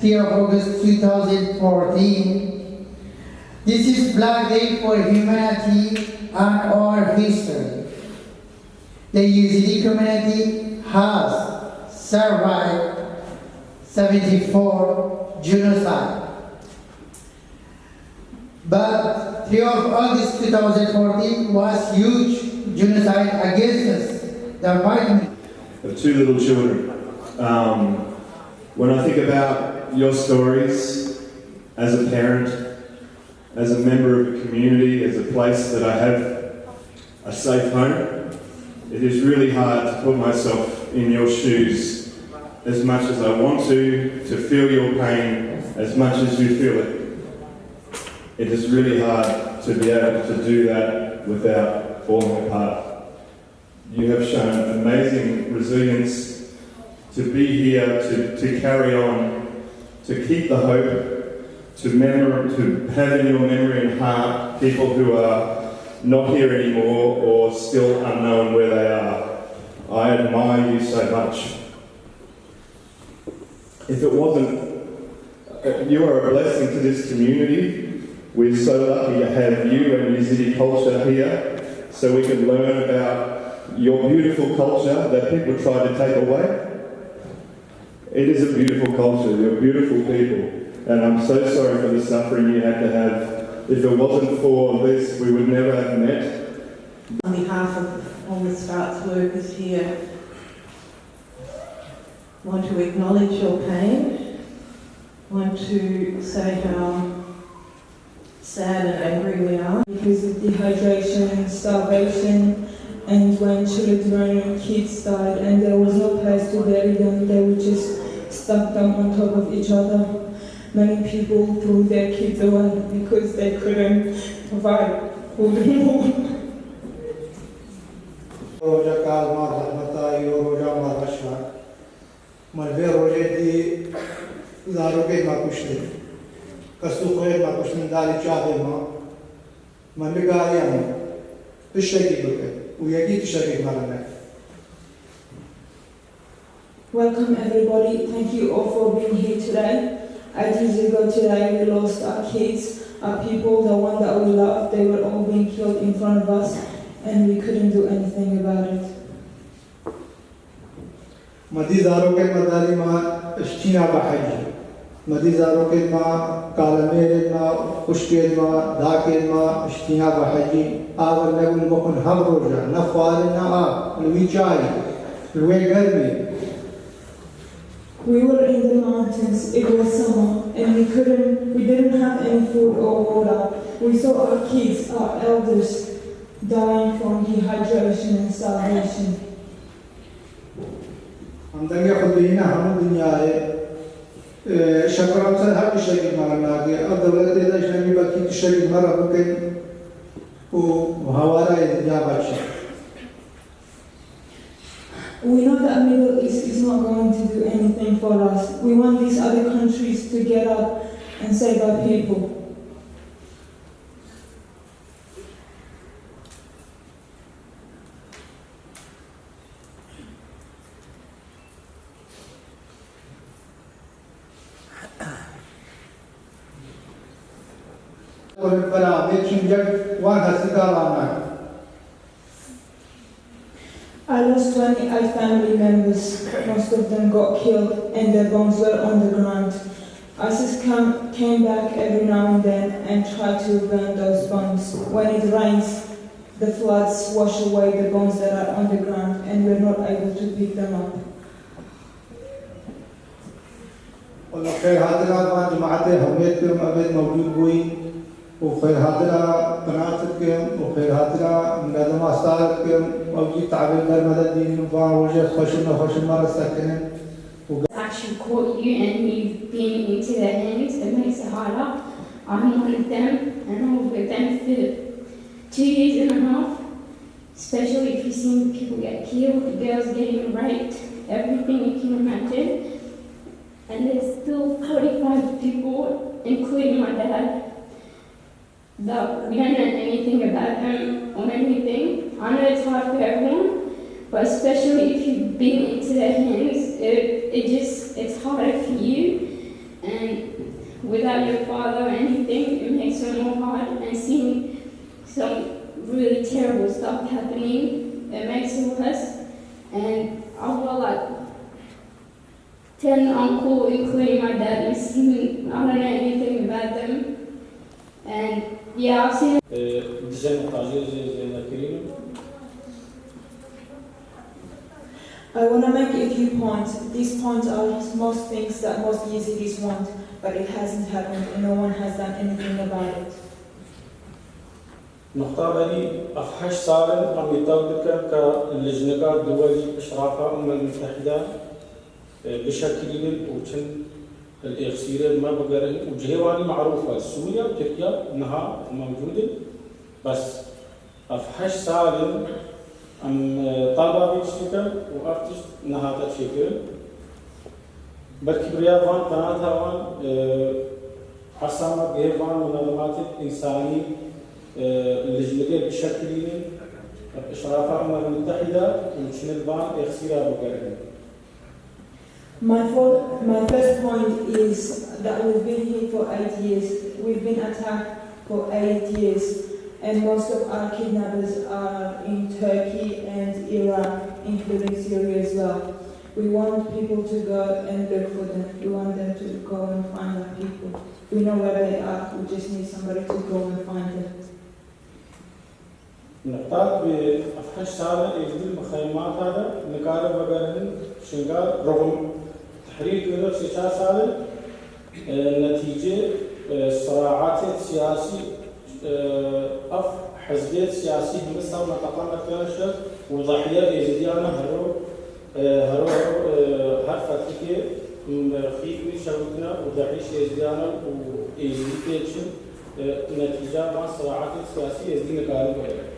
3rd of August 2014. This is Black Day for Humanity and our history. The Ízídí community has survived 74 genocide. But 3rd of August 2014 was huge genocide against us, the environment. Of two little children. When I think about your stories as a parent, as a member of a community, as a place that I have a safe home, it is really hard to put myself in your shoes as much as I want to feel your pain as much as you feel it. It is really hard to be able to do that without falling apart. You have shown amazing resilience to be here, to carry on, to keep the hope, to have in your memory and heart people who are not here anymore or still unknown where they are. I admire you so much. If it wasn't, you are a blessing to this community. We're so lucky to have you and Ízídí culture here so we can learn about your beautiful culture that people try to take away. It is a beautiful culture, you're beautiful people, and I'm so sorry for the suffering you had to have. If it wasn't for this, we would never have met. On behalf of all the Starts workers here, I want to acknowledge your pain, I want to say how sad and angry we are. Because of dehydration and starvation, and when children and kids died and there was no place to bury them, they would just stuck them on top of each other. Many people threw their kids away because they couldn't provide food anymore. Welcome everybody, thank you all for being here today. 8 years ago today we lost our kids, our people, the one that we loved. They were all being killed in front of us and we couldn't do anything about it. مديزارو كلمة ما اشتينا بحجي مديزارو كلمة كالمير ما خشكيل ما داكيل ما اشتينا بحجي آغر نقول مكن هم رجع نفوالنا الوي جاي الوي قلبي. We were in the mountains, it was summer, and we didn't have any food or water. We saw our kids, our elders, dying from dehydration and starvation. عندما يخلينا هم الدنيا شكرا مثلا هذا الشيء مرنا كي الدولة إذا جنبي بكي الشيء مرة ممكن وهوارا يجاب شيء. We know that Middle East is not going to do anything for us. We want these other countries to get up and save our people. I lost 28 family members. Most of them got killed and their bones were on the ground. ISIS came back every now and then and tried to burn those bones. When it rains, the floods wash away the bones that are on the ground and we're not able to pick them up. خير هذا جماعته هميتكم أبد موجود بوي وخير هذا قناتكم وخير هذا من هذا ما صارتكم موجود تعبير المدى دين وجه خشن مرة سكنين. Actually caught you and you've been into their hands. It makes it harder. I'm one of them and I was with them for 2 years and a half. Especially if you've seen people get killed, girls getting raped, everything you can imagine. And there's still 45 people, including my dad, that we don't know anything about them or anything. I know it's hard for everyone, but especially if you've been into their hands, it's harder for you. And without your father or anything, it makes it more hard. And seeing some really terrible stuff happening, it makes it worse. And I've got like 10 uncles, including my dad, missing. I don't know anything about them. And yeah, I've seen I want to make a few points. These points are most things that most Yazidis want, but it hasn't happened and no one has done anything about it. نقطة لي أفحش صار عم يطبق كاللجنة الدولية إشرافها الأمم المتحدة بشكل وكن الإغسير ما بقره وجهواني معروفة سوريا وتركيا إنها موجودة بس أفحش صار عم طالبة بشكل وأفتش إنها تشكل بركبريا فان قناتها وان حسامة جهوان منظمات إنسانية اللجنة بشكل إشرافها الأمم المتحدة وكن البان إغسيرها بقره. My first point is that we've been here for 8 years. We've been attacked for 8 years, and most of our kidnappers are in Turkey and Iraq, including Syria as well. We want people to go and look for them. We want them to go and find our people. We know where they are. We just need somebody to go and find them. نقطات بأفحش سالة يجدي المخيمات هذا نقارب بقرن شنقار رغم تحريك كذا سيشا سالة نتيجة صراعات سياسي أف حزبية سياسي مثل منطقة مثلا وضحية الإيزيديين هرو هرفتك خيفي شوكنا وضحيش الإيزيديين وإيزيديين نتيجة مع صراعات سياسية يجدي نقارب بقرن.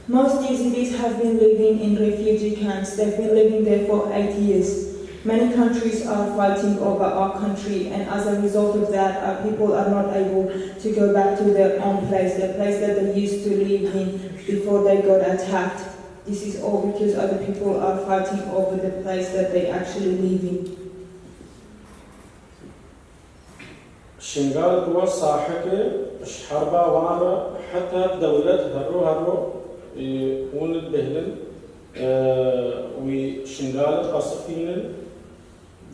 Most Yazidis have been living in refugee camps. They've been living there for 8 years. Many countries are fighting over our country, and as a result of that, our people are not able to go back to their own place, the place that they used to live in before they got attacked. This is all because other people are fighting over the place that they actually live in. شنغال دول صاحكة حربا وارا حتى دولة هرو هون البهلن وشنغال قصفين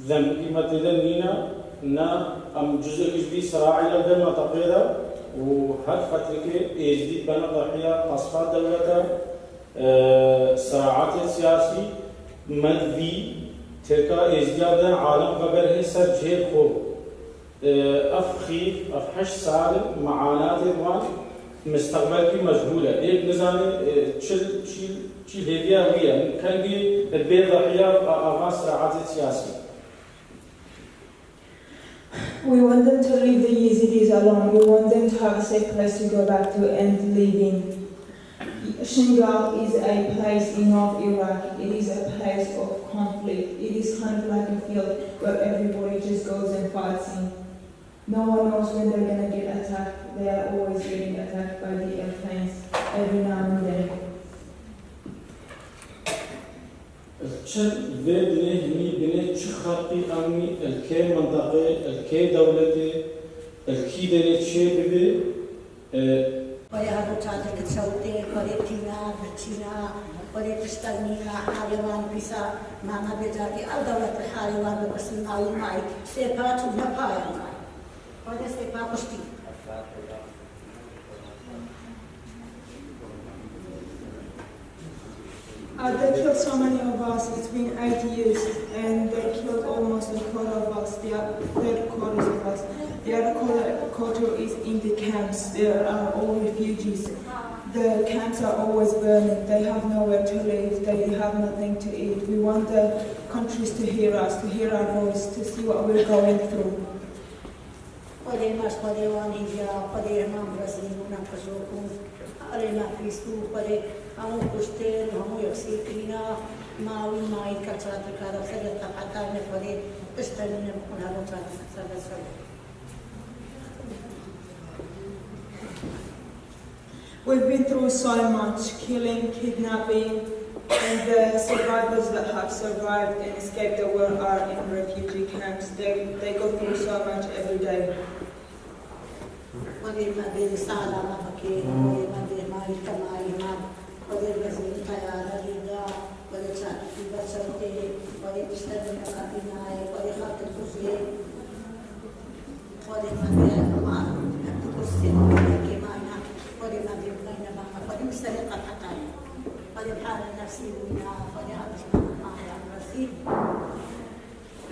ذنبي مددنينا نا أم جزء كبير صراعي لدى منطقة وهاد فترة إيزدي بنا ضحية قصفات دولة صراعات سياسي مدفي تلك إيزدي عالم قبره سر جهل خوب أفخي أفحش سالم معاناة الوان مستقبلك مجهولة. إيه نزاني شيل هدية ويا كان بي البيت ضحية أغاص صراعات سياسية. We want them to leave the Yazidis alone. We want them to have a safe place to go back to and live in. Shingal is a place in North Iraq. It is a place of conflict. It is kind of like a field where everybody just goes and fights in. No one knows when they're going to get attacked. They are always getting attacked by the airplanes every now and then. شن ذي هني بني شخرتي أمي الكي منطقة الكي دولتي الكي دنيت شيء ببي. ويا هذا تعرف كتسوتي قريتنا بتشينا قريت استغنينا حيوان بيسا ما بيجاتي أو دولة الحيوان بس الماوي معي سيباتو نبايا معي وهذا سيباتوستي. They killed so many of us. It's been 8 years, and they killed almost a quarter of us. The third quarter of us. The other quarter is in the camps. There are all refugees. The camps are always burning. They have nowhere to live. They have nothing to eat. We want the countries to hear us, to hear our voice, to see what we're going through. هم كشتين هم يكسيكينا ماوي ماي كترات كارا سجل تحت نفري استلنا بكون هذا ترى We've been through so much: killing, kidnapping, And the survivors that have survived and escaped the war are in refugee camps. They go through so much every day.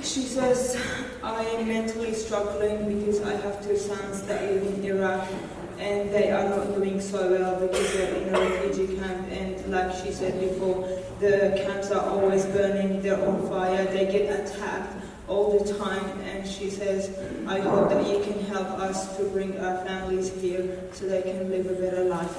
She says, I am mentally struggling because I have two sons that live in Iraq and they are not doing so well because they're in a refugee camp, and like she said before, the camps are always burning, they're on fire, they get attacked all the time, and she says, I hope that you can help us to bring our families here so they can live a better life.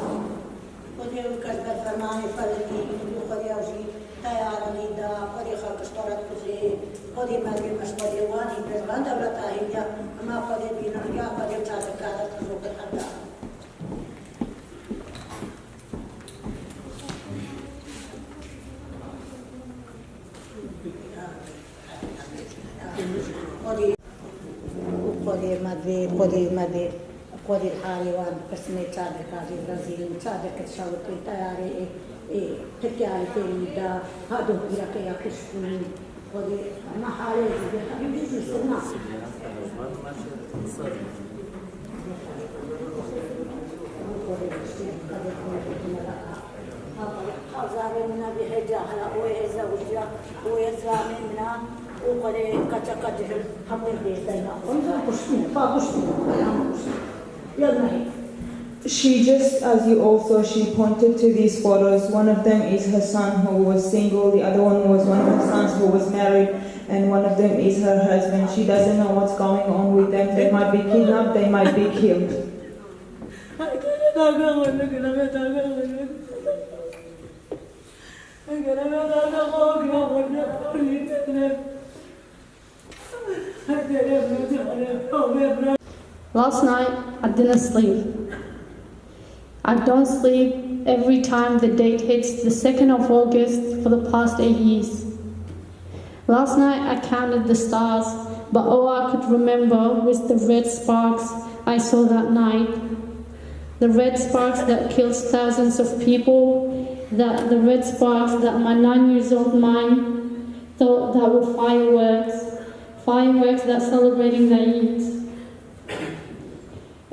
قولي الحيوان بسمي تادك هذه البرازيل تادك تشاوتي تياري تكياري تيدا هادو بيراكيا كشفوني قولي ما حالي بيخلي بيسنا هزارنا بحجاها ويزوجها ويزرامنا وقولي كتكتل حمل بيتنا انظر قشتين فاقشتين يلا هي. She just, as you also, she pointed to these photos. One of them is her son who was single, the other one was one of her sons who was married, and one of them is her husband. She doesn't know what's going on with them. They might be kidnapped, they might be killed. Last night, I didn't sleep. I don't sleep every time the date hits the 2nd of August for the past 8 years. Last night, I counted the stars, but all I could remember was the red sparks I saw that night. The red sparks that killed thousands of people, the red sparks that my 9-year-old mind thought that were fireworks that celebrating the Eid.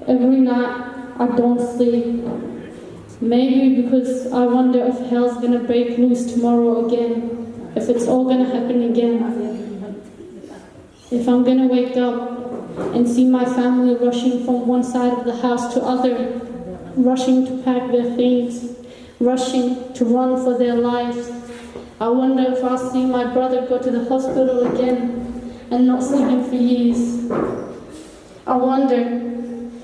Every night I don't sleep. Maybe because I wonder if hell's gonna break loose tomorrow again, if it's all gonna happen again. If I'm gonna wake up and see my family rushing from one side of the house to other, rushing to pack their things, rushing to run for their lives. I wonder if I'll see my brother go to the hospital again and not see him for years. I wonder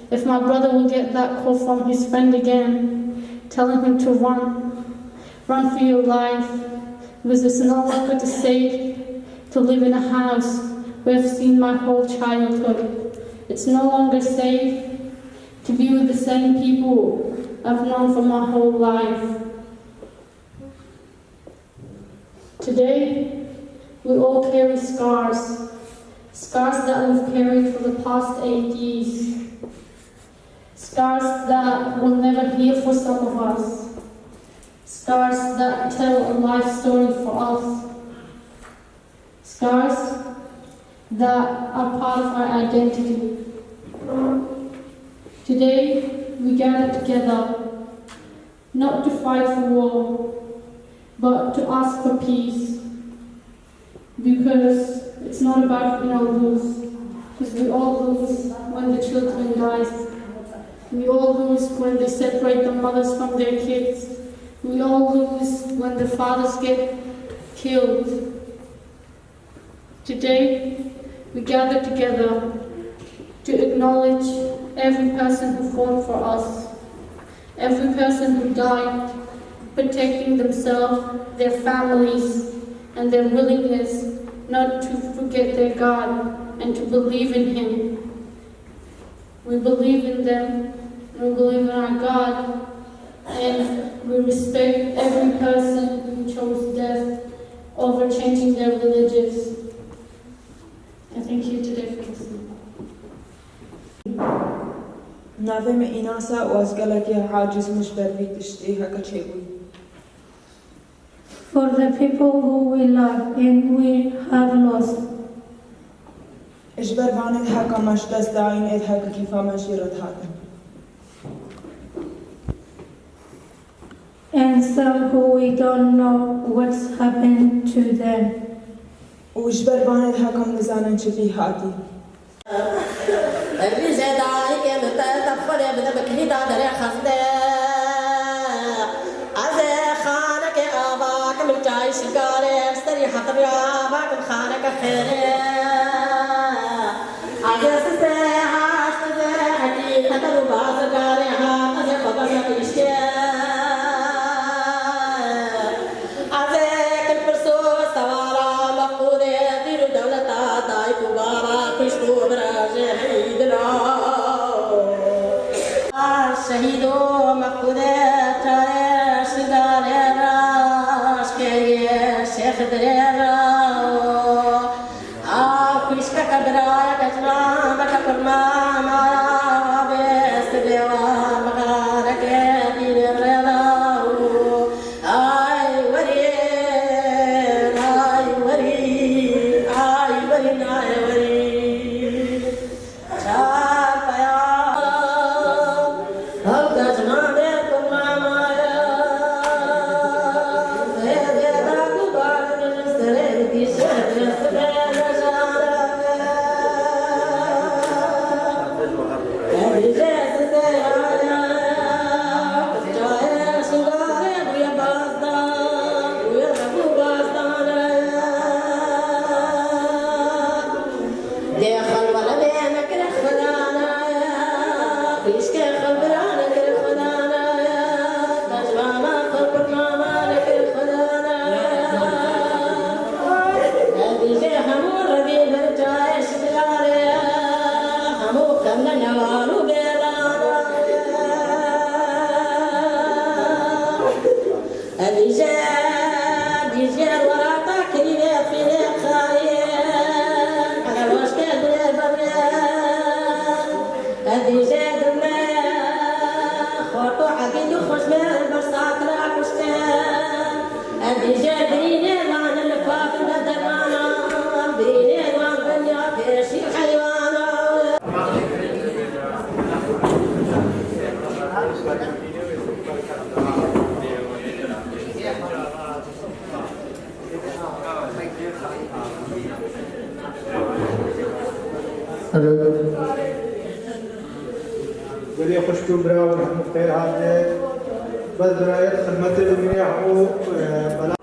if my brother will get that call from his friend again, telling him to run for your life, because it's no longer safe to live in a house where I've seen my whole childhood. It's no longer safe to be with the same people I've known for my whole life. Today, we all carry scars that we've carried for the past 8 years. Scars that will never heal for some of us. Scars that tell a life story for us. Scars that are part of our identity. Today, we gather together, not to fight for war, but to ask for peace. Because it's not about win or lose. Because we all lose when the children die. We all lose when they separate the mothers from their kids. We all lose when the fathers get killed. Today, we gather together to acknowledge every person who fought for us, every person who died, protecting themselves, their families, and their willingness not to forget their God and to believe in Him. We believe in them, we believe in our God, and we respect every person who chose death over changing their religions. I thank you today for listening. نظام إناسا وأسقلك يا عاجز مجبر في تشتيها كشيوي. For the people who we love and we have lost. إجبر بان إدهاك مش تزدعين إدهاك كيفا مجيرت هذا. And some who we don't know what's happened to them. وإجبر بان إدهاك مزانا شبي هاتي. شهيدو مقودة تاريخ سنغاليرا شكري شيخ دريرا كويشكا كبرايا كجما بكبرما مارا بيست ديوا مغارك دين الرلا آي ورين آي ورين آي ورين آي ورين شابايا ولي خشكو برا ورحمة خير هذا بس براية خدمة المنيح بلا